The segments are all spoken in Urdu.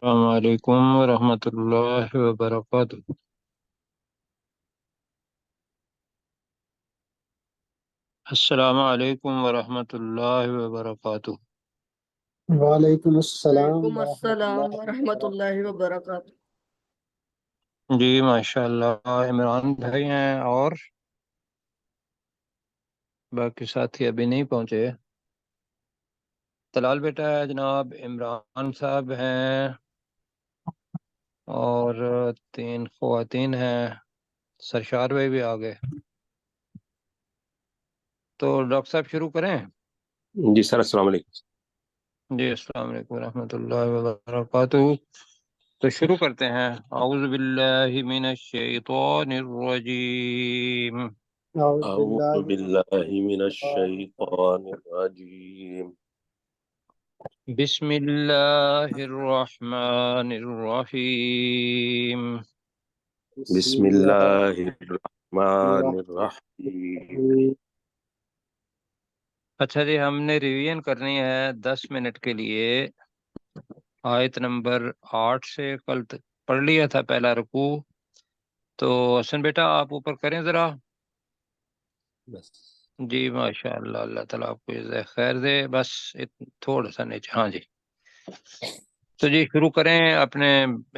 السلام علیکم ورحمۃ اللہ وبرکاتہ۔ السلام علیکم ورحمۃ اللہ وبرکاتہ۔ وعلیکم السلام وعلیکم ورحمۃ السلام اللہ ورحمۃ اللہ وبرکاتہ۔ وبرکاتہ۔ جی ماشاء اللہ، عمران بھائی ہیں اور باقی ساتھی ابھی نہیں پہنچے۔ طلال بیٹا ہے جناب، عمران صاحب ہیں اور تین خواتین ہیں، سرشار بھائی بھی آ گئے۔ تو ڈاکٹر صاحب شروع کریں؟ جی سر، السلام علیکم۔ جی السلام علیکم ورحمۃ اللہ وبرکاتہ۔ تو شروع کرتے ہیں۔ اعوذ باللہ من الشیطان الرجیم، اعوذ اعوذ باللہ باللہ من الشیطان الرجیم، بسم اللہ الرحمن الرحیم۔ بسم اللہ الرحمن الرحیم۔ الرحیم۔ اچھا جی، ہم نے ریویژن کرنی ہے 10 منٹ کے لیے۔ آیت نمبر 8 سے کل پڑھ لیا تھا پہلا رکوع، تو حسن بیٹا آپ اوپر کریں ذرا۔ بس جی ماشاء اللہ، اللہ تعالیٰ آپ کو جزائے خیر دے۔ بس تھوڑا سا نیچے، ہاں جی۔ تو جی شروع کریں اپنے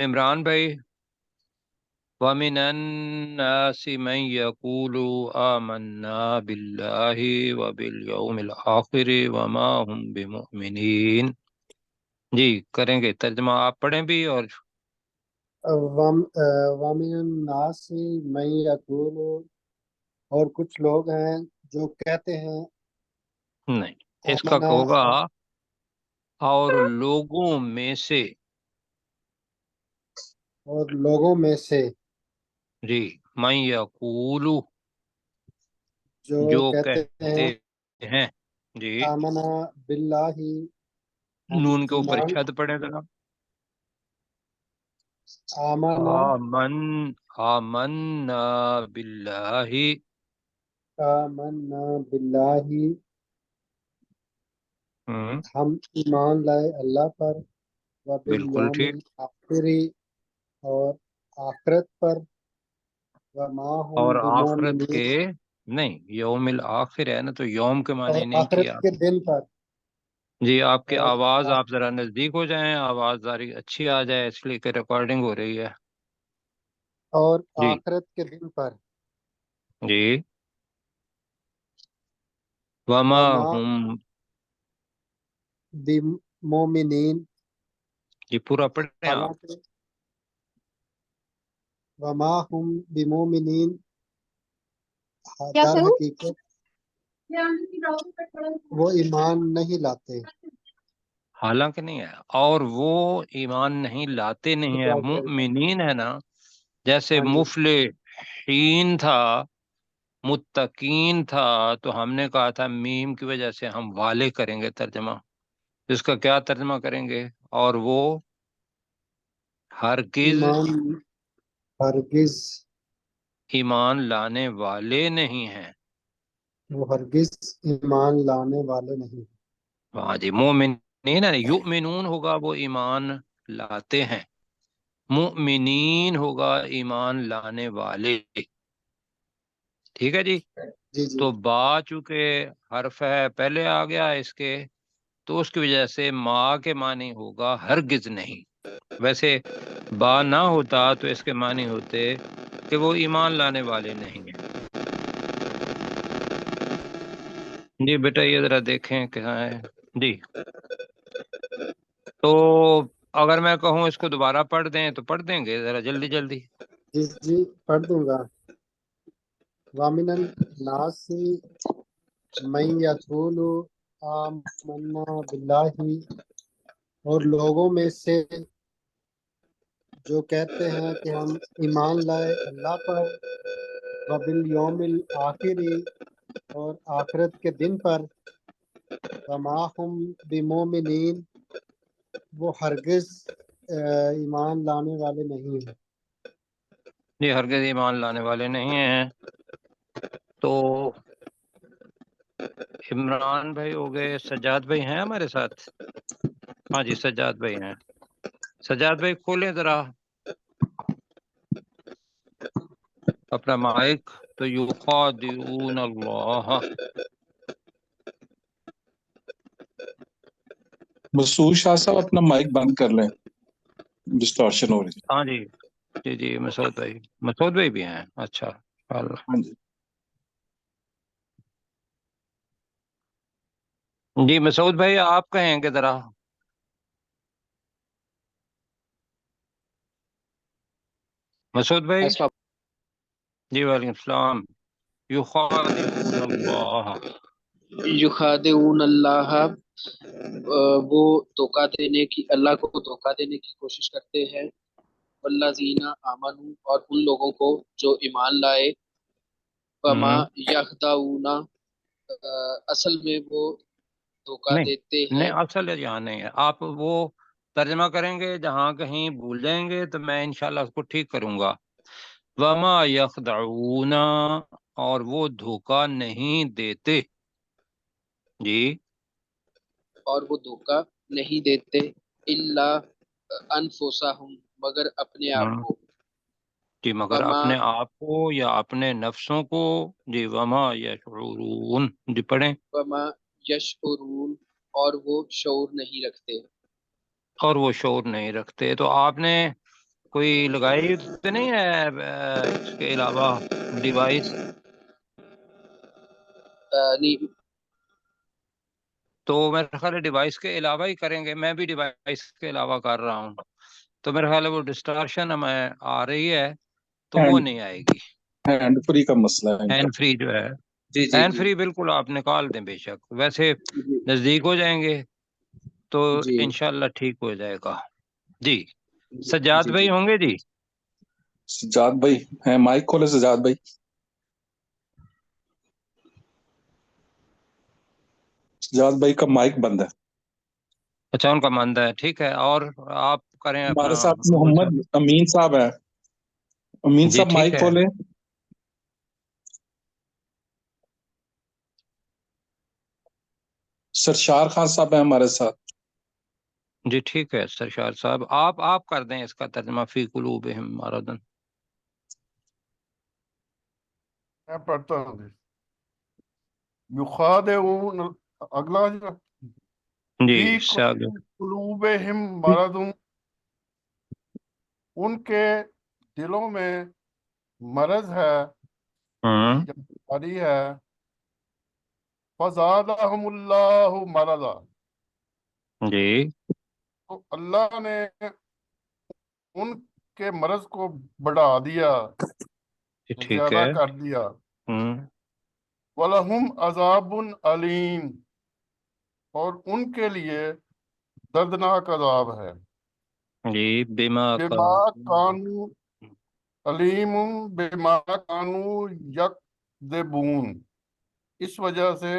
عمران بھائی۔ وَمِنَ النَّاسِ مَن يَقُولُ آمَنَّا بِاللَّهِ وَبِالْيَوْمِ الْآخِرِ وَمَا هُمْ بِمُؤْمِنِينَ۔ جی کریں گے ترجمہ، آپ پڑھیں بھی اور وَمِنَ النَّاسِ مَن یقول، اور کچھ لوگ ہیں جو کہتے ہیں نہیں، اس کا آمنا، ہوگا اور لوگوں میں سے۔ اور لوگوں میں سے جی، من یقول، جو جو کہتے کہتے ہیں ہیں۔ جی آمنا باللہ، ہم نون کے اوپر ایمان، شد پڑے ذرا۔ آمنا آمن آمنا باللہ۔ آمنا باللہ، ہم، ہم ایمان لائے اللہ پر، بالکل وبالیوم ٹھیک۔ الآخری، اور آخرت پر، وما ہم اور آخرت کے، بمؤمنین، نہیں یوم الآخر ہے نا، تو یوم کے اور معنی نہیں آخرت کیا۔ کے دن پر، جی آپ کی اور آواز، آپ ذرا نزدیک ہو جائیں، آواز ذرا اچھی آ جائے، اس لیے کہ ریکارڈنگ ہو رہی ہے۔ اور جی آخرت کے دن پر، جی، وما وما ہم، بمؤمنین، جی پورا پڑھیں آپ۔ حالانکہ وما ہم بمؤمنین، در حقیقت وہ ایمان نہیں لاتے۔ حالانکہ نہیں ہے، اور وہ ایمان نہیں لاتے نہیں ہے۔ مؤمنین ہے نا، جیسے ہاں جی، مفلحین تھا، متقین تھا، تو ہم نے کہا تھا میم کی وجہ سے ہم والے کریں گے ترجمہ۔ اس کا کیا ترجمہ کریں گے؟ اور وہ ہرگز ایمان ہرگز، ایمان لانے والے نہیں ہیں۔ وہ ہرگز ایمان لانے والے نہیں۔ ہاں جی، مومنین ہے، یؤمنون ہوگا وہ ایمان لاتے ہیں، مؤمنین ہوگا ایمان لانے والے۔ ٹھیک ہے جی۔ جی جی، تو با چونکہ حرف ہے پہلے آ گیا اس کے، تو اس کی وجہ سے ما کے معنی ہوگا ہرگز نہیں۔ ویسے با نہ ہوتا تو اس کے معنی ہوتے کہ وہ ایمان لانے والے نہیں ہیں۔ جی بیٹا یہ ذرا دیکھیں کہاں ہے جی۔ تو اگر میں کہوں اس کو دوبارہ پڑھ دیں تو پڑھ دیں گے ذرا جلدی جلدی؟ جی جی، پڑھ دوں گا۔ وَمِنَ النَّاسِ مَن یقول آمنا باللہ، اور لوگوں میں سے جو کہتے ہیں کہ ہم ایمان لائے اللہ پر، وبالیوم الآخری، اور آخرت کے دن پر، وما ہم بمؤمنین، وہ ہرگز ایمان لانے والے نہیں ہیں۔ جی ہرگز ایمان لانے والے نہیں ہیں۔ تو عمران بھائی ہو گئے، سجاد بھائی ہیں ہمارے ساتھ؟ ہاں جی سجاد بھائی ہیں۔ سجاد بھائی کھولیں ذرا اپنا مائک. تو یخادعون اللہ. مسعود شاہ صاحب اپنا مائک بند کر لیں، ڈسٹارشن ہو رہی ہے۔ ہاں جی جی جی مسعود بھائی بھی ہیں. اچھا اللہ. ہاں جی جی مسعود بھائی آپ کہیں گے ذرا. مسعود بھائی. السلام جی وعلیکم السلام. یخادعون اللہ. یخادعون اللہ، وہ دھوکہ دینے کی، اللہ کو دھوکہ دینے کی کوشش کرتے ہیں. والذین آمنوا، اور ان لوگوں کو جو ایمان لائے. وما یخدعون، اصل میں وہ دھوکہ نہیں دیتے نہیں ہیں. اصل یہاں نہیں ہے. آپ وہ ترجمہ کریں گے، جہاں کہیں بھول جائیں گے تو میں انشاءاللہ اس کو ٹھیک کروں گا. وما یخدعون، اور وہ دھوکہ نہیں دیتے. جی اور وہ دھوکہ نہیں دیتے. الا انفسہم، مگر اپنے آپ ہاں کو. جی مگر وما اپنے آپ کو یا اپنے نفسوں کو. جی وما یشعرون. جی پڑھیں. وما یشعرون، اور وہ شعور نہیں رکھتے. اور وہ شعور نہیں رکھتے. تو آپ نے کوئی لگائی تو نہیں ہے اس کے علاوہ ڈیوائس؟ نہیں، تو میرے خیال ہے ڈیوائس کے علاوہ ہی کریں گے. میں بھی ڈیوائس کے علاوہ کر رہا ہوں، تو میرے خیال ہے وہ ڈسٹارشن ہمیں آ رہی ہے تو وہ نہیں آئے گی. ہینڈ فری کا مسئلہ ہے ان کا۔ ہینڈ فری جو ہے، جی جی ہینڈ جی فری بالکل آپ نکال دیں بے شک. ویسے جی نزدیک ہو جائیں گے تو جی انشاءاللہ ٹھیک ہو جائے گا. جی سجاد جی بھائی جی ہوں گے جی؟ سجاد بھائی ہیں؟ مائک کھولے سجاد بھائی۔ سجاد بھائی کا مائک بند ہے۔ اچھا ان کا مند ہے، ٹھیک ہے. اور آپ کریں ہمارے اپنا ساتھ مغل محمد صاحب. امین صاحب ہیں، امین جی صاحب ٹھیک مائک ہے. کھولیں۔ سرشار خان صاحب ہیں ہمارے ساتھ۔ جی ٹھیک ہے سرشار صاحب، آپ کر دیں اس کا ترجمہ. فی قلوبہم مرض. میں پڑھتا ہوں جی. یخادعون، اگلا جو جی فی اس سے آگے. قلوبہم مرض، ان کے دلوں میں مرض ہے ہوں یا بیماری ہے. فزادہم اللہ مرضا، جی تو اللہ نے ان کے مرض کو بڑھا دیا، جی ٹھیک زیادہ ہے. کر دیا. ہوں وَلَهُمْ عَذَابٌ علیم، اور ان کے لیے دردناک عذاب ہے. جی بما کا. بما کانوا، علیم بما کانوا یکذبون، اس وجہ سے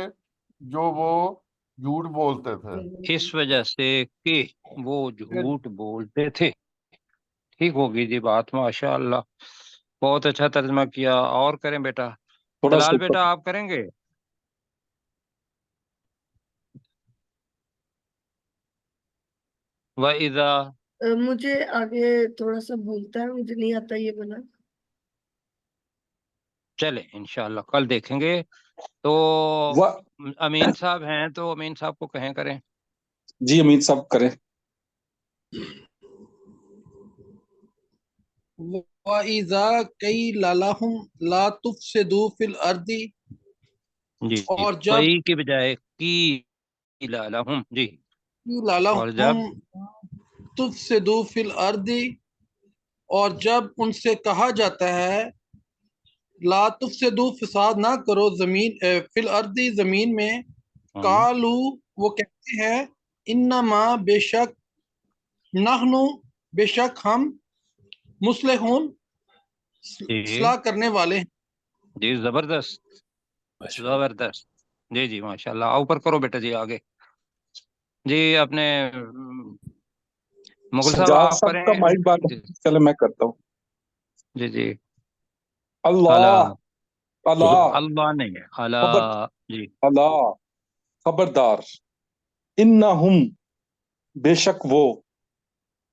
جو وہ جھوٹ بولتے تھے. اس وجہ سے کہ وہ جھوٹ بولتے تھے. ٹھیک ہوگی جی بات. ماشاء اللہ بہت اچھا ترجمہ کیا. اور کریں بیٹا. تھوڑا سا طلال اوپر۔ بیٹا آپ کریں گے؟ وَإِذَا. مجھے آگے تھوڑا سا بھولتا ہے، مجھے نہیں آتا یہ بنا. چلے انشاءاللہ کل دیکھیں گے. تو امین صاحب ہیں تو امین صاحب کو کہیں کریں. جی امین صاحب کریں۔ وَإِذَا قِيلَ لَهُمْ لَا تُفْسِدُوا فِي الْأَرْضِ، جی اور جب قی کی بجائے قیل لہم. جی قِيلَ اور جب. لَهُمْ تُفْسِدُوا فِي الْأَرْضِ، اور جب ان سے کہا جاتا ہے لا تفسدوا، فساد نہ کرو زمین، فی الارض، زمین میں. قالو، وہ کہتے ہیں انما، بے شک، نحنو، بے شک ہم، مصلحون، جی اصلاح کرنے والے ہیں. جی زبردست زبردست. جی جی ماشاء اللہ. اوپر کرو بیٹا جی آگے. جی اپنے مغل صاحب سجاد آپ صاحب کریں. کا مائک بند جی ہے، چلے میں کرتا ہوں۔ جی جی. اللہ، اللہ، اللہ نہیں ہے، خبر، اللہ. جی اللہ، خبردار، انہم، بے شک وہ،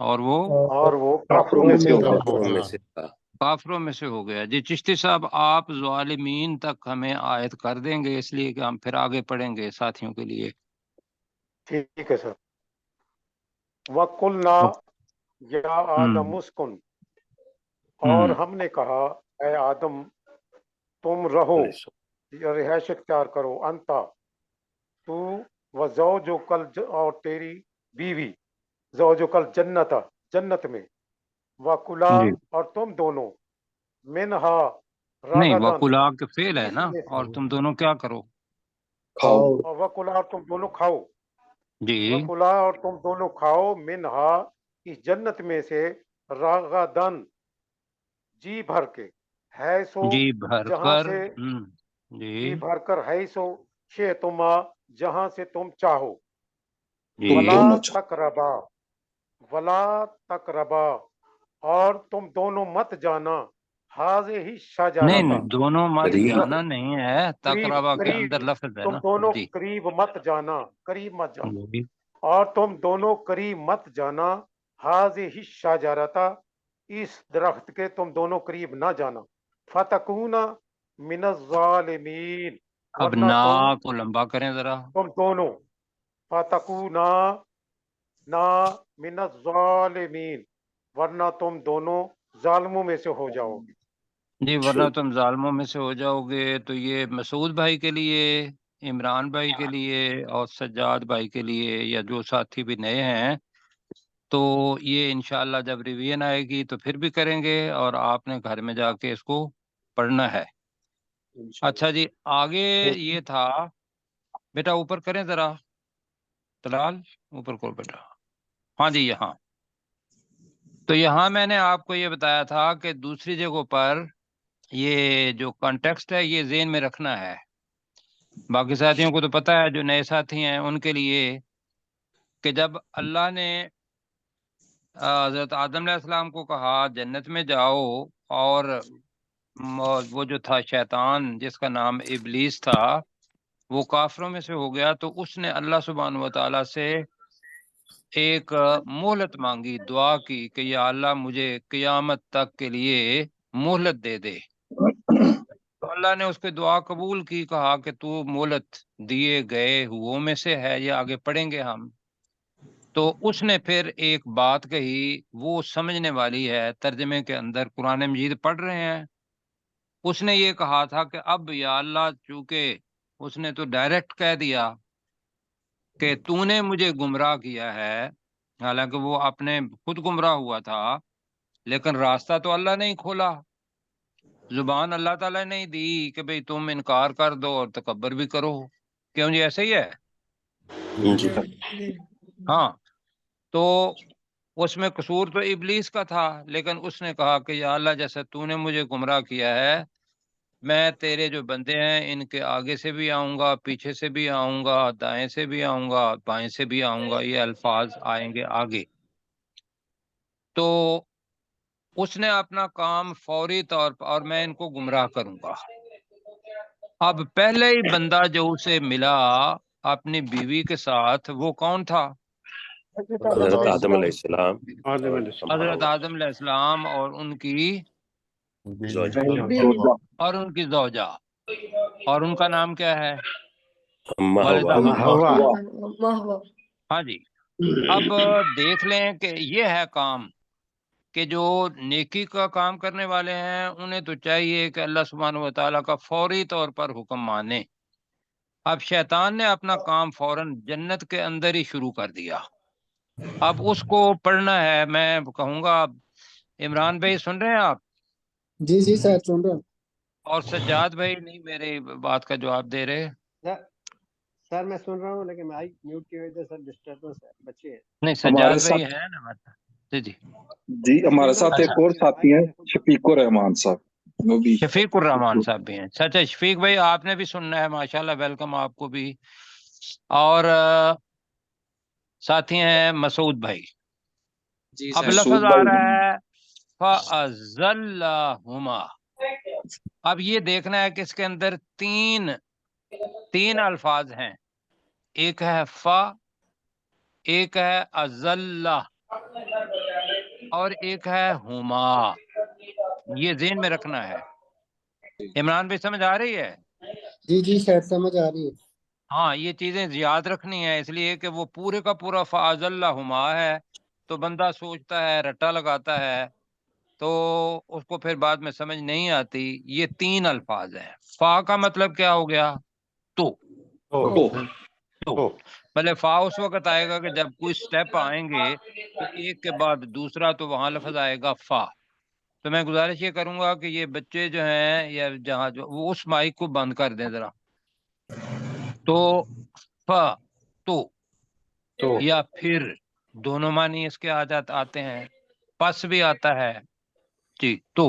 اور وہ کافروں میں سے ہو گیا۔ کافروں میں سے تھا۔ کافروں میں سے ہو گیا۔ جی چشتی صاحب آپ ظالمین تک ہمیں آیت کر دیں گے، اس لیے کہ ہم پھر آگے پڑھیں گے ساتھیوں کے لیے۔ ٹھیک ہے سر۔ وَقُلْنَا یا آدم اسکن، اور ہم نے کہا اے آدم تم رہو یا رہائش اختیار کرو، انتا تو وزوجک اور تیری بیوی، زوجک الجنت جنت میں، وَكُلَا جی اور تم دونوں، منہا نہیں، رغدن وکلا کے فعل ہے اس نا، میں اور تم دونوں کیا کرو؟ کھاؤ۔ اور وَكُلَا اور تم دونوں کھاؤ، جی وَكُلَا اور تم دونوں کھاؤ، منہا اس جنت میں سے، رغدن جی بھر کے، ہے سو جی بھر جہاں کر سے، جی جی بھر کر، ہے سو شے تما جہاں سے تم چاہو، جی تم ولا دونوں تقربا، ولا تقربا اور تم دونوں مت جانا، حاضے ہی نہیں شجرتا نہیں، دونوں مت قریب جانا نہیں ہے، قریب تقربا کے قریب اندر لفظ ہے تم نا۔ دونوں جی قریب مت جانا، قریب مت جانا، جی اور تم دونوں قریب مت جانا، حاضے ہی شجرتا اس درخت کے تم دونوں قریب نہ جانا، فتکونا من الظالمین اب ورنہ نا تم کو لمبا کریں ذرا۔ دونوں، فتکونا نا من الظالمین ورنہ تم دونوں ظالموں میں سے ہو جاؤ گے۔ جی ورنہ تم ظالموں میں سے ہو جاؤ گے۔ تو یہ مسعود بھائی کے لیے، عمران بھائی کے لیے اور سجاد بھائی کے لیے، یا جو ساتھی بھی نئے ہیں، تو یہ انشاءاللہ جب ریویژن آئے گی تو پھر بھی کریں گے، اور آپ نے گھر میں جا کے اس کو پڑھنا ہے۔ اچھا جی، آگے یہ تھا، بیٹا اوپر کریں ذرا، تلال اوپر کو بیٹا، ہاں جی یہاں۔ تو یہاں میں نے آپ کو یہ بتایا تھا کہ دوسری جگہوں پر یہ جو کانٹیکسٹ ہے یہ ذہن میں رکھنا ہے۔ باقی ساتھیوں کو تو پتہ ہے، جو نئے ساتھی ہیں ان کے لیے، کہ جب اللہ نے حضرت آدم علیہ السلام کو کہا جنت میں جاؤ، اور وہ جو تھا شیطان جس کا نام ابلیس تھا، وہ کافروں میں سے ہو گیا، تو اس نے اللہ سبحانہ و تعالیٰ سے ایک مہلت مانگی، دعا کی کہ یا اللہ مجھے قیامت تک کے لیے مہلت دے دے۔ تو اللہ نے اس کی دعا قبول کی، کہا کہ تو مہلت دیے گئے ہو میں سے ہے، یہ آگے پڑھیں گے ہم۔ تو اس نے پھر ایک بات کہی، وہ سمجھنے والی ہے، ترجمے کے اندر قرآن مجید پڑھ رہے ہیں۔ اس نے یہ کہا تھا کہ اب یا اللہ، چونکہ اس نے تو ڈائریکٹ کہہ دیا کہ تو نے مجھے گمراہ کیا ہے، حالانکہ وہ اپنے خود گمراہ ہوا تھا، لیکن راستہ تو اللہ نے ہی کھولا، زبان اللہ تعالیٰ نے ہی دی کہ بھئی تم انکار کر دو اور تکبر بھی کرو۔ کیوں جی، ایسے ہی ہے؟ جی جی ہاں، تو اس میں قصور تو ابلیس کا تھا، لیکن اس نے کہا کہ یا اللہ جیسے تو نے مجھے گمراہ کیا ہے، میں تیرے جو بندے ہیں ان کے آگے سے بھی آؤں گا، پیچھے سے بھی آؤں گا، دائیں سے بھی آؤں گا، بائیں سے بھی آؤں گا، یہ الفاظ آئیں گے آگے۔ تو اس نے اپنا کام فوری طور پر، اور میں ان کو گمراہ کروں گا۔ اب پہلے ہی بندہ جو اسے ملا اپنی بیوی کے ساتھ، وہ کون تھا؟ حضرت آدم علیہ السلام حضرت آدم علیہ السلام اور ان کی زوجہ زوجہ، اور ان کا نام کیا ہے؟ اما والدہ ہوا۔ حوا۔ واہ ہاں جی، اب دیکھ لیں کہ یہ ہے کام، کہ جو نیکی کا کام کرنے والے ہیں انہیں تو چاہیے کہ اللہ سبحانہ و تعالیٰ کا فوری طور پر حکم مانیں۔ اب شیطان نے اپنا کام فوراً جنت کے اندر ہی شروع کر دیا۔ اب اس کو پڑھنا ہے، میں کہوں گا، عمران بھائی سن رہے ہیں آپ؟ جی جی سر سن رہا ہوں۔ اور سجاد بھائی نہیں میری بات کا جواب دے رہے؟ سر میں سن رہا ہوں، لیکن مائک میوٹ کی وجہ سے ڈسٹربنس ہے، بچے ہیں۔ نہیں، ہمارے سجاد بھائی ساتھ، ہیں نا جی جی جی ہمارے ساتھ ایک اور ساتھی ہیں شفیق الرحمان صاحب، وہ بھی شفیق الرحمان صاحب بھی ہیں۔ اچھا شفیق بھائی آپ نے بھی سننا ہے، ماشاءاللہ ویلکم آپ کو بھی۔ اور ساتھی ہیں مسعود بھائی۔ جی اب سر۔ لفظ مسعود آ بھائی رہا ہے فَأَزَلَّهُمَا۔ اب یہ دیکھنا ہے کہ اس کے اندر تین الفاظ ہیں، ایک ہے فا، ایک ہے ازلہ، اور ایک ہے ہما، یہ ذہن میں رکھنا ہے۔ عمران بھائی سمجھ آ رہی ہے؟ جی جی سر سمجھ آ رہی ہے۔ ہاں یہ چیزیں یاد رکھنی ہے، اس لیے کہ وہ پورے کا پورا فَأَزَلَّهُمَا ہے تو بندہ سوچتا ہے، رٹا لگاتا ہے، تو اس کو پھر بعد میں سمجھ نہیں آتی۔ یہ 3 الفاظ ہیں۔ فا کا مطلب کیا ہو گیا؟ تو مطلب فا اس وقت آئے گا کہ جب کوئی سٹیپ آئیں گے تو ایک کے بعد دوسرا تو وہاں لفظ آئے گا فا۔ تو میں گزارش یہ کروں گا کہ یہ بچے جو ہیں یا جہاں جو وہ اس مائک کو بند کر دیں ذرا۔ تو فا تو یا پھر دونوں معنی اس کے آتے ہیں، پس بھی آتا ہے جی۔ تو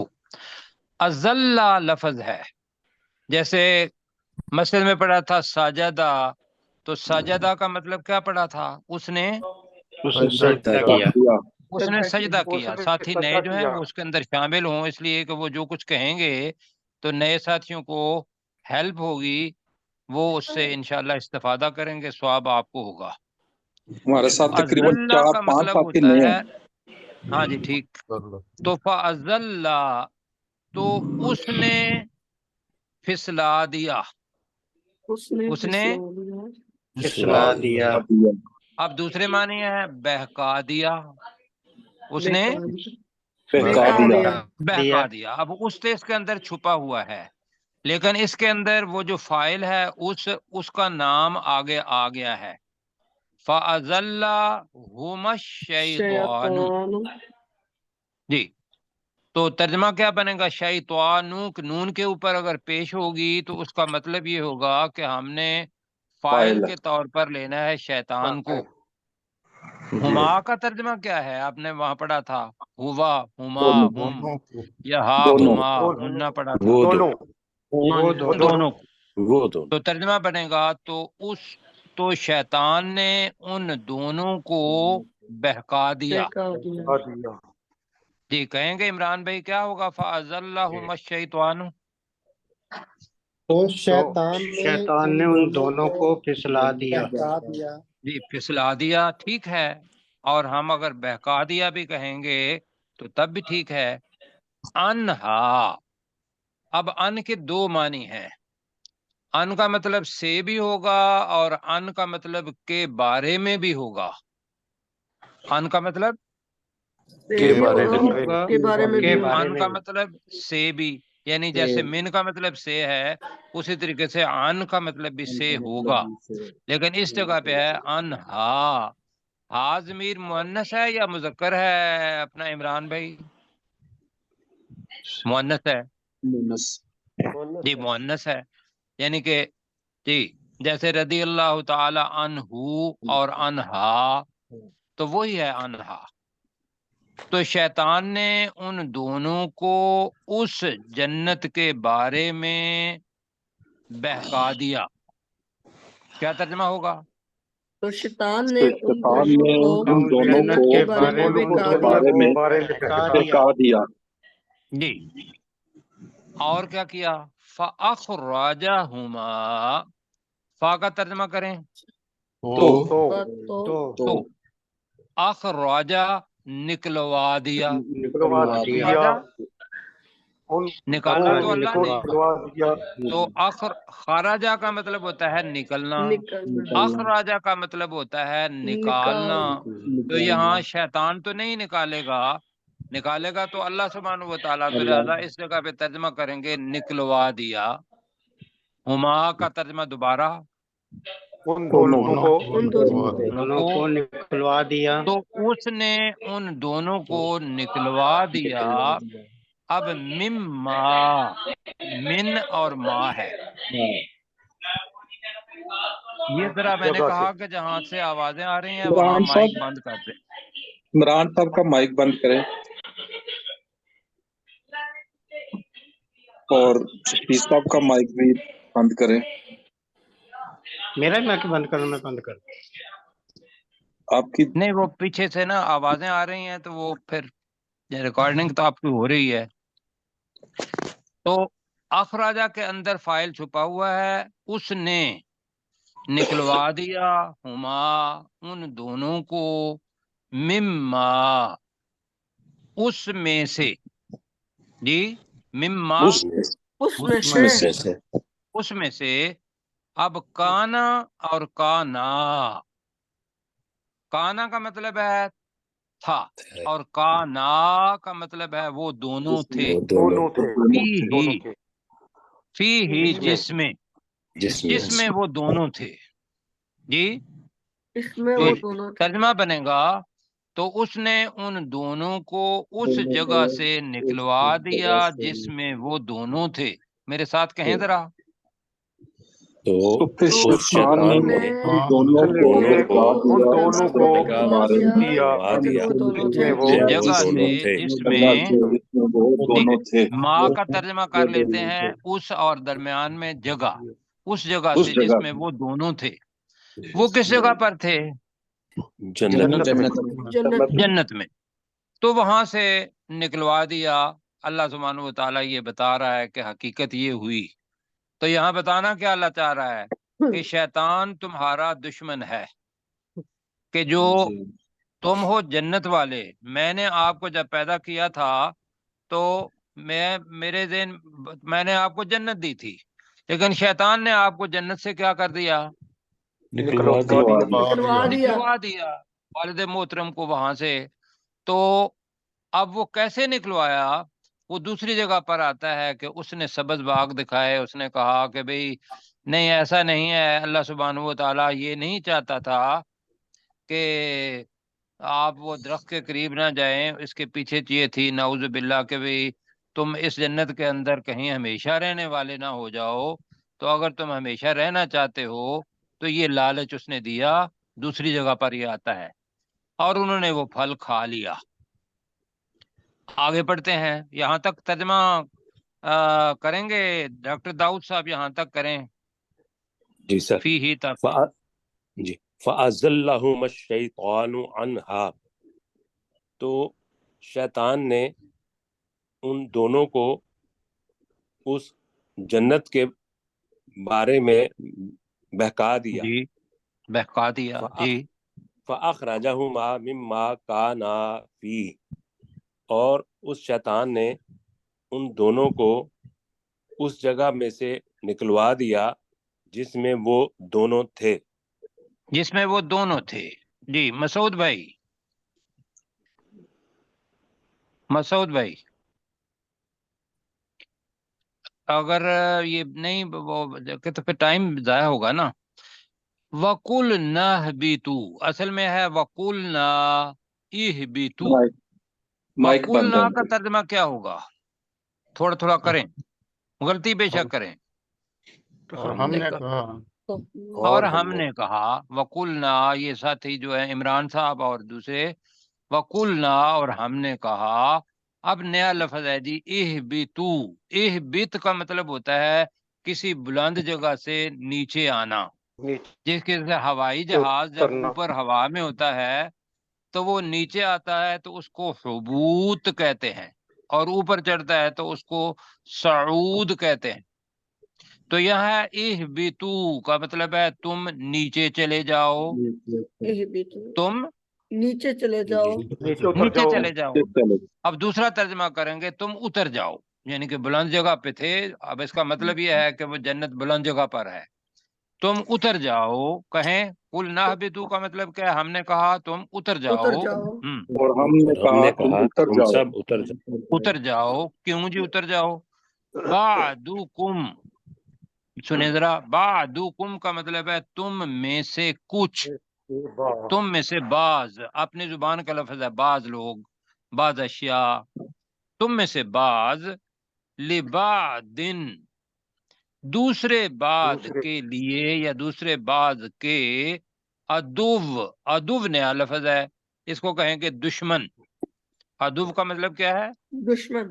ازلہ لفظ ہے، جیسے مسجد میں پڑھا تھا ساجدہ، تو ساجدہ کا مطلب کیا پڑھا تھا؟ اس نے سجدہ کیا۔ سجدہ کیا۔ اس نے ساتھی سجدہ نئے جو ہیں کیا۔ وہ اس کے اندر شامل ہوں، اس لیے کہ وہ جو کچھ کہیں گے تو نئے ساتھیوں کو ہیلپ ہوگی، وہ اس سے انشاءاللہ استفادہ کریں گے، ثواب آپ کو ہوگا۔ ہمارے ساتھ تقریباً ازلہ کا 4-5 مطلب ساتھی ہوتا نئے ہے، ہیں۔ ہاں جی ٹھیک، تو فَأَزَلَّ تو اس نے پھسلا دیا، اس نے اس نے پھسلا دیا۔ اب دوسرے معنی ہے بہکا دیا، اس نے بہکا دیا۔ بہکا دیا۔ اب اس کے اندر چھپا ہوا ہے، لیکن اس کے اندر وہ جو فائل ہے اس کا نام آگے آ گیا ہے، فَأَزَلَّهُمَا الشَّيْطَانُ۔ جی تو ترجمہ کیا بنے گا؟ شیطانو نون کے اوپر اگر پیش ہوگی تو اس کا مطلب یہ ہوگا کہ ہم نے فائل کے طور پر لینا ہے شیطان کو۔ ہما کا ترجمہ کیا ہے؟ آپ نے وہاں پڑھا تھا ہوا، ہما، ہم، یا ہا ہما، ہننا پڑھا تھا، وہ دو، دونوں کو۔ وہ دو۔ تو ترجمہ بنے گا تو شیطان نے ان دونوں کو بہکا دیا۔ جی کہیں گے عمران بھائی کیا ہوگا؟ فَأَزَلَّهُمَا الشَّيْطَانُ، تو شیطان نے ان دونوں کو پھسلا دیا۔ بہکا دیا۔ جی پھسلا دیا، ٹھیک ہے، اور ہم اگر بہکا دیا بھی کہیں گے تو تب بھی ٹھیک ہے۔ انہا، اب ان کے 2 معنی ہیں، ان کا مطلب سے بھی ہوگا اور ان کا مطلب کے بارے میں بھی ہوگا۔ ان کا مطلب کے بارے میں بھی ہوگا۔ ان کا مطلب سے بھی، یعنی جیسے من کا مطلب سے ہے اسی طریقے سے ان کا مطلب بھی سے ہوگا، لیکن اس جگہ پہ ہے انہا۔ ہا ضمیر مؤنث ہے یا مذکر ہے اپنا عمران بھائی؟ مؤنث ہے جی، مؤنث ہے، یعنی کہ جی جیسے رضی اللہ تعالی عنہ اور انہا، تو وہی ہے انہا۔ تو شیطان نے ان دونوں کو اس جنت کے بارے میں بہکا دیا۔ کیا ترجمہ ہوگا؟ تو شیطان نے ان شیطان دونوں نے کو ان دونوں جنت کو کے بارے میں بہکا کے دیا۔ بارے میں بہکا دیا۔ جی اور کیا کیا؟ فَأَخْرَجَهُمَا، فا کا ترجمہ کریں تو اخراجہ نکلوا دیا، اخراجہ نکالا تو اللہ نے، تو خراجہ کا مطلب ہوتا ہے نکلنا، اخراجہ کا مطلب ہوتا ہے نکالنا۔ تو یہاں شیطان تو نہیں نکالے گا تو اللہ سبحانہ و تعالیٰ، تو لہذا اس جگہ پہ ترجمہ کریں گے نکلوا دیا۔ ہما کا ترجمہ دوبارہ ان دونوں کو نکلوا دیا۔ تو اس نے ان دونوں کو نکلوا دیا۔ اب مما، من اور ما ہے، یہ ذرا میں نے کہا کہ جہاں سے آوازیں آ رہی ہیں وہاں عمران مائک صاحب بند کر دیں۔ عمران صاحب کا مائک بند کریں اور شفیع صاحب کا مائک بھی بند کریں۔ میرا میں بند کروں، میں بند کر آپ کی نہیں وہ پیچھے سے نا آوازیں آ رہی ہیں تو وہ پھر ریکارڈنگ تو آپ کی ہو رہی ہے۔ تو اخراجہ کے اندر فائل چھپا ہوا ہے، اس نے نکلوا دیا ہما ان دونوں کو، مما اس میں سے جی مما اس میں سے اب کانا اور کانا کا مطلب ہے تھا اور کانا کا مطلب ہے وہ دونوں تھے دونوں تھے فی ہی جس میں وہ دونوں تھے جی اس میں تو وہ دونوں تھے ترجمہ بنے گا تو اس نے ان دونوں کو اس جگہ سے نکلوا دیا جس میں وہ دونوں تھے. میرے ساتھ کہیں ذرا. تو پھر تو شیطان نے ان دونوں دونوں کو ان دونوں کو نکلوا دیا دیا جس میں وہ دونوں تھے. اس جگہ سے جس میں دونوں تھے ماں کا ترجمہ کر لیتے ہیں اس اور درمیان میں جگہ، اس جگہ سے جس میں وہ دونوں تھے. وہ کس جگہ پر تھے؟ جنت میں. تو وہاں سے نکلوا دیا. اللہ سبحانہ و تعالیٰ یہ بتا رہا ہے کہ حقیقت یہ ہوئی. تو یہاں بتانا کیا اللہ چاہ رہا ہے کہ شیطان تمہارا دشمن ہے، کہ جو تم ہو جنت والے. میں نے آپ کو جب پیدا کیا تھا تو میں نے آپ کو جنت دی تھی، لیکن شیطان نے آپ کو جنت سے کیا کر دیا؟ نکلوا دیا والد محترم کو وہاں سے. تو اب وہ کیسے نکلوایا؟ وہ دوسری جگہ پر آتا ہے کہ اس نے سبز باغ دکھائے. اس نے کہا کہ بھئی نہیں ایسا نہیں ہے، اللہ سبحانہ و تعالیٰ یہ نہیں چاہتا تھا کہ آپ وہ درخت کے قریب نہ جائیں. اس کے پیچھے یہ تھی نعوذ باللہ کہ بھئی تم اس جنت کے اندر کہیں ہمیشہ رہنے والے نہ ہو جاؤ. تو اگر تم ہمیشہ رہنا چاہتے ہو تو یہ لالچ اس نے دیا. دوسری جگہ پر یہ آتا ہے اور انہوں نے وہ پھل کھا لیا. آگے پڑھتے ہیں. یہاں تک ترجمہ کریں گے ڈاکٹر داؤد صاحب؟ یہاں تک کریں. جی سر. فی ہی تک جی فَأَزَلَّهُمَ الشَّيْطَانُ عَنْهَا، تو شیطان نے ان دونوں کو اس جنت کے بارے میں بہکا دیا. جی بہکا دیا. جی فَأَخْرَجَهُمَا مِمَّا كَانَا فِيهِ، اور اس شیطان نے ان دونوں کو اس جگہ میں سے نکلوا دیا جس میں وہ دونوں تھے. جس میں وہ دونوں تھے. جی مسعود بھائی، مسعود بھائی اگر یہ نہیں وہ تو پھر ٹائم ضائع ہوگا نا. وَقُلْنَا اهْبِطُوا اصل میں ہے وَقُلْنَا اهْبِطُوا. مائک بند وَقُلْنَا ہے. کا ترجمہ کیا ہوگا؟ تھوڑا تھوڑا کریں، غلطی بے شک کریں. تو ہم نے کہا اور ہم نے کہا. وَقُلْنَا یہ ساتھی جو ہے عمران صاحب اور دوسرے. وَقُلْنَا اور ہم نے کہا. اب نیا لفظ ہے جی اہبطوا. اہبط کا مطلب ہوتا ہے کسی بلند جگہ سے نیچے آنا. جس کے ہوائی جہاز جب اوپر ہوا میں ہوتا ہے تو وہ نیچے آتا ہے تو اس کو حبوط کہتے ہیں، اور اوپر چڑھتا ہے تو اس کو صعود کہتے ہیں. تو یہاں اہبطوا کا مطلب ہے تم نیچے چلے جاؤ. تم نیچے چلے جاؤ. نیچے چلے جاؤ. اب دوسرا ترجمہ کریں گے تم اتر جاؤ، یعنی کہ بلند جگہ پہ تھے. اب اس کا مطلب یہ ہے کہ وہ جنت بلند جگہ پر ہے. تم اتر جاؤ. کہیں قُلْنَا اهْبِطُوا کا مطلب کیا ہے؟ ہم نے کہا تم اتر جاؤ. اور ہم نے کہا تم سب اتر جاؤ. اتر جاؤ. کیوں جی اتر جاؤ؟ بعدکم سنیں ذرا. بعدکم کا مطلب ہے تم میں سے کچھ، تم میں سے بعض. اپنی زبان کا لفظ ہے بعض لوگ، بعض اشیاء. تم میں سے بعض لبعضٍ دوسرے بعد کے لیے یا دوسرے بعد کے. عدو نیا لفظ ہے، اس کو کہیں گے دشمن. عدو کا مطلب کیا ہے؟ دشمن.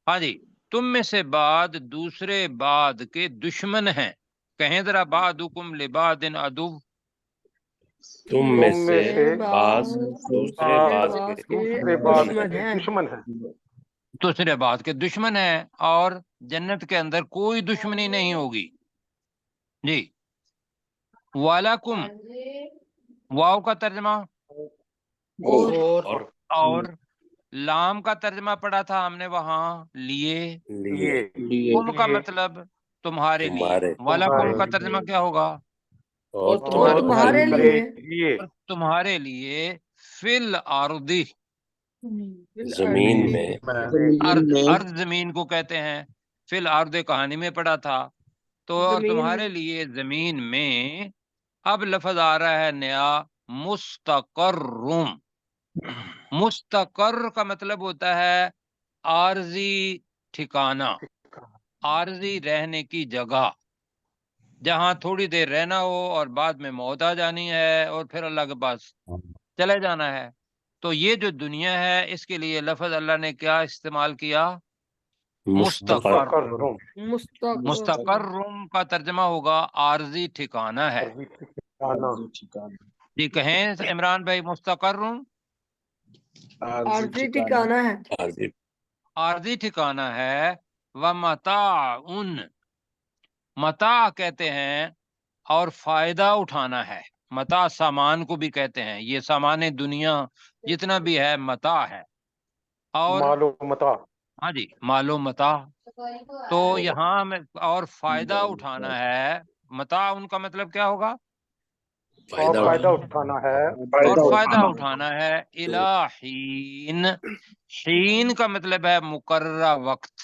ہاں جی. تم میں سے بعد دوسرے بعد کے دشمن ہیں. کہیں ذرا بعضکم لبعض عدو. تم میں سے بعض دوسرے بعض کے دشمن ہیں. دوسرے بعد کے دشمن ہیں، اور جنت کے اندر کوئی دشمنی نہیں ہوگی. جی وَلَكُمْ واو کا ترجمہ اور اور لام کا ترجمہ پڑھا تھا ہم نے وہاں لیے. لیے کم کا مطلب تمہارے لیے. تمہارے وَلَکُم کا ترجمہ کیا ہوگا؟ اور اور تمہارے لیے تمہارے لیے فی الارض، زمین میں. ارض زمین کو کہتے ہیں. فی الارض کہانی میں پڑھا تھا. تو تمہارے لیے زمین میں اب لفظ آ رہا ہے نیا، مستقرم. مستقر کا مطلب ہوتا ہے عارضی ٹھکانہ، عارضی رہنے کی جگہ، جہاں تھوڑی دیر رہنا ہو اور بعد میں موت آ جانی ہے اور پھر اللہ کے پاس چلے جانا ہے. تو یہ جو دنیا ہے اس کے لیے لفظ اللہ نے کیا استعمال کیا؟ مستقر. مستقرم کا ترجمہ ہوگا عارضی ٹھکانہ ہے. جی کہیں عمران بھائی، مستقرم عارضی ٹھکانہ ہے. عارضی ٹھکانہ ہے. وَمَتَاعٌ، متاع کہتے ہیں اور فائدہ اٹھانا ہے. متاع سامان کو بھی کہتے ہیں. یہ سامان دنیا جتنا بھی ہے متاع ہے. اور معلومتا ہاں جی، مال و متاع. تو یہاں میں اور فائدہ اٹھانا ہے. متاع ان کا مطلب کیا ہوگا؟ اور فائدہ اٹھانا ہے. اور فائدہ اٹھانا ہے. الہین، حین کا مطلب ہے مقررہ وقت،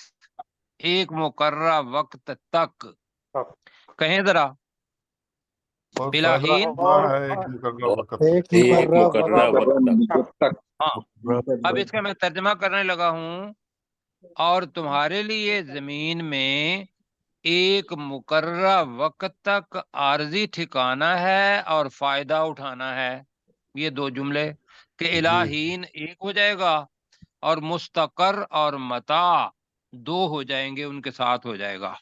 ایک مقررہ وقت تک. کہیں ذرا اور الہین. فائدہ ہونا ہے ایک مقررہ وقت تک. ایک مقررہ وقت تک. ہاں، اب اس کا میں ترجمہ کرنے لگا ہوں. اور تمہارے لیے زمین میں ایک مقررہ وقت تک عارضی ٹھکانہ ہے اور فائدہ اٹھانا ہے. یہ دو جملے کہ الہین ایک ہو جائے گا اور مستقر اور متاع دو ہو جائیں گے، ان کے ساتھ ہو جائے گا.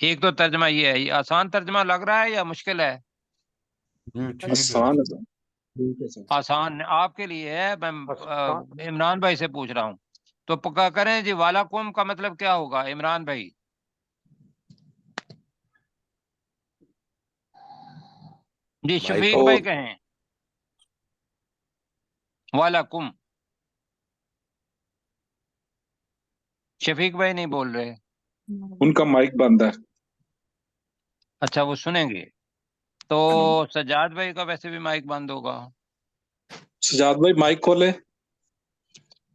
ایک تو ترجمہ یہ ہے. یہ آسان ترجمہ لگ رہا ہے یا مشکل ہے؟ آسان. آسان آپ کے لیے ہے. میں عمران بھائی سے پوچھ رہا ہوں تو پکا کریں جی. وَلَکُم کا مطلب کیا ہوگا عمران بھائی؟ جی شفیق بھائی کہیں وَلَکُم. شفیق بھائی نہیں بول رہے. ان کا مائک بند ہے. اچھا وہ سنیں گے. تو سجاد بھائی کا ویسے بھی مائک بند ہوگا. سجاد بھائی مائک کھولے.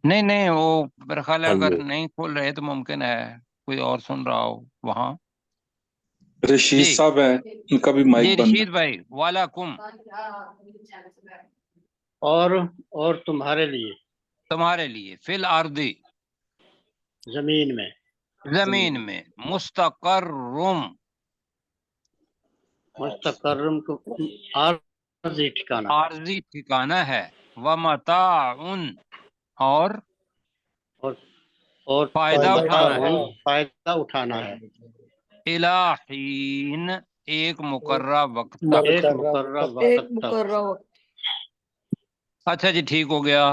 نہیں وہ میرا خیال ہے اگر نہیں کھول رہے تو ممکن ہے کوئی اور سن رہا ہو وہاں. رشید صاحب ہیں، ان کا بھی مائک جی بند ہے. رشید بھائی وَلَکُم. اور تمہارے لیے تمہارے لیے فی الارض، زمین میں. زمین میں. مستقرم، مستقرم کو عارضی ٹھکانہ، عارضی ٹھکانہ ہے. وَمَتَاعٌ، اور فائدہ اٹھانا ہے. فائدہ اٹھانا ہے. الہین، ایک مقررہ وقت تک. ایک مقررہ وقت تک. اچھا جی ٹھیک ہو گیا.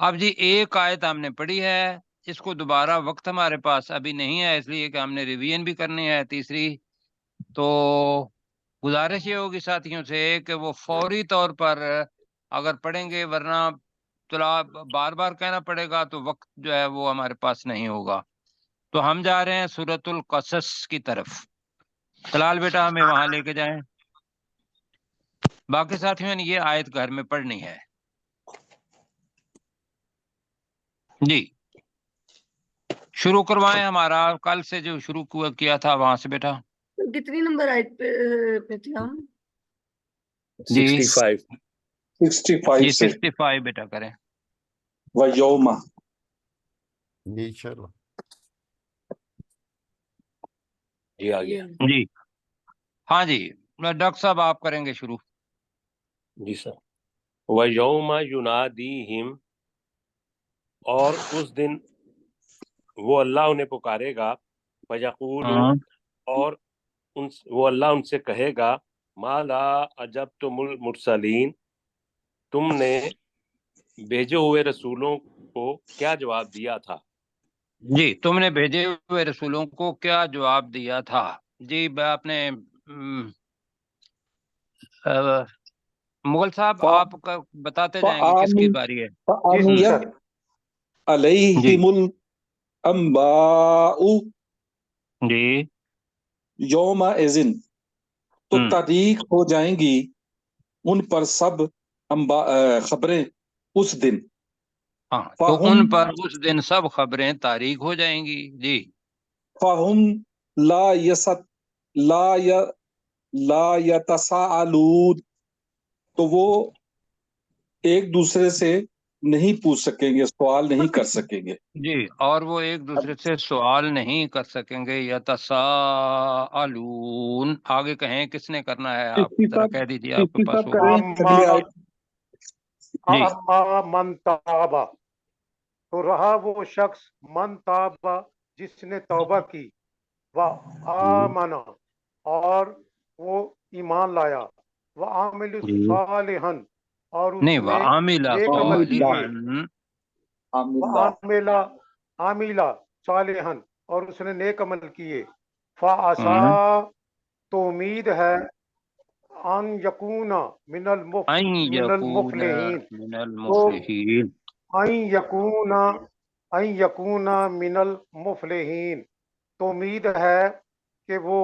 اب جی ایک آیت ہم نے پڑھی ہے، اس کو دوبارہ وقت ہمارے پاس ابھی نہیں ہے اس لیے کہ ہم نے ریویژن بھی کرنی ہے تیسری. تو گزارش یہ ہوگی ساتھیوں سے کہ وہ فوری طور پر اگر پڑھیں گے، ورنہ بار بار کہنا پڑے گا تو وقت جو ہے وہ ہمارے پاس نہیں ہوگا. تو ہم جا رہے ہیں سورۃ القصص کی طرف. طلال بیٹا ہمیں وہاں لے کے جائیں. باقی ساتھیوں نے یہ آیت گھر میں پڑھنی ہے. جی شروع کروائیں. ہمارا کل سے جو شروع کیا تھا وہاں سے بیٹا. کتنی نمبر آیت پہ تھے ہم؟ جی 65 سے. 65 بیٹا کریں. وَيَوْمَ. جی آ گیا. جی ہاں جی ڈاکٹر صاحب آپ کریں گے شروع. جی سر. وَيَوْمَ يُنَادِيهِمْ، اور اس دن وہ اللہ انہیں پکارے گا. فَيَقُولُ، اور وہ اللہ ان سے کہے گا، مَا لَا أَجَبْتُمُ الْمُرْسَلِينَ، تم نے بھیجے ہوئے رسولوں کو کیا جواب دیا تھا. جی تم نے بھیجے ہوئے رسولوں کو کیا جواب دیا تھا. جی آپ نے مغل صاحب ف- آپ کا بتاتے جائیں کہ کس کی باری ہے؟ جی فعمیت سر علیہم الانباء جی یوم اذن، تو ہوں تاریخ ہو جائیں گی ان پر سب خبریں اس دن. ہاں تو فہم ان پر اس دن سب خبریں تاریخ ہو جائیں گی. جی فہم لا یست لا ی- لا یتساءلون، تو وہ ایک دوسرے سے نہیں پوچھ سکیں گے، سوال نہیں کر سکیں گے. جی، اور وہ ایک دوسرے سے سوال نہیں کر سکیں گے. یتساءلون آگے کہیں کس نے کرنا ہے؟ آپ ذرا کہہ دیجیے، آپ کے پاس صاحب وہ کریں اما اگلی آیت. جی اما من تابا، تو رہا وہ شخص من تابا جس نے توبہ کی، و آمنا، اور وہ ایمان لایا، و عامل جی صالحن، اور اس نہیں، نے وعامل نیک عمل کیے، و عاملہ عاملہ صالحن، اور اس نے نیک عمل کیے، فعسا، تو امید ہے، ان یکون من ان من یکون المفلحین، من تو المفلحین. ان یکون من المفلحین، تو امید ہے کہ وہ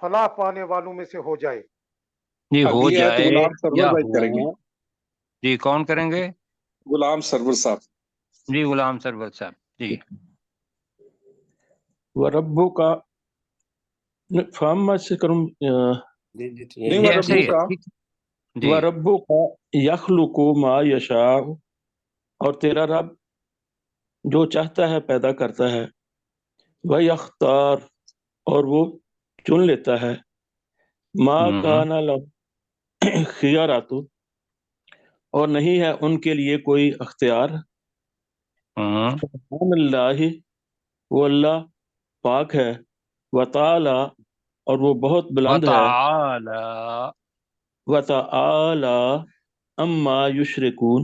فلاح پانے والوں میں سے ہو جائے. جی ہو اگلی آیت جائے غلام سرور یا بھائی کریں گے. ہو. جی کون کریں گے؟ غلام سرور صاحب. جی غلام سرور صاحب. جی وربک فاما سے کروں جی جی نہیں، یہ وہ ایسے ربو ہی ہے. کا ٹھیک. جی وربک یخلق ما یشاء، اور تیرا رب جو چاہتا ہے پیدا کرتا ہے، وہ یختار، اور وہ چن لیتا ہے، ما ہوں کان لہ خیارات، اور نہیں ہے ان کے لیے کوئی اختیار. ہوں سبحان اللہ، وہ اللہ پاک ہے، وتعالی، اور وہ بہت بلند ہے، وتعالی، وتعالی اما یشرکون،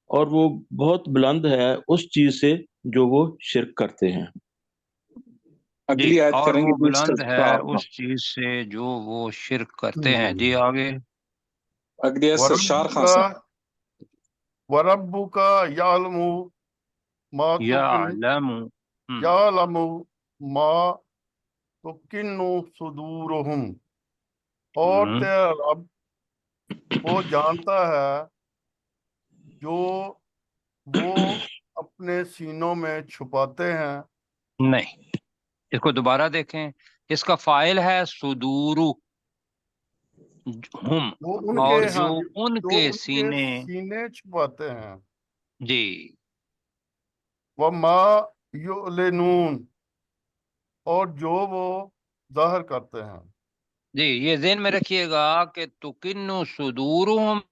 اور وہ بہت بلند ہے اس چیز سے جو وہ شرک کرتے ہیں. جی اگلی آیت اور کریں وہ گے دوسرے بلند ہے صاحب. اس چیز سے جو وہ شرک کرتے ہیں. جی آگے. اگلی آیت سرشار وربک خان صاحب. وربک یعلم ما تکن یعلم. یعلم ما تکن صدورہم، اور تیرا رب وہ جانتا ہے جو وہ اپنے سینوں میں چھپاتے ہیں. نہیں، اس کو دوبارہ دیکھیں. اس کا فائل ہے صدور ہم، وہ ان کے اور جو ہاں ان جو کے ان کے سینے. سینے چھپاتے ہیں. جی وما یعلنون، اور جو وہ ظاہر کرتے ہیں. جی یہ ذہن میں رکھیے گا کہ تکنو صدورہم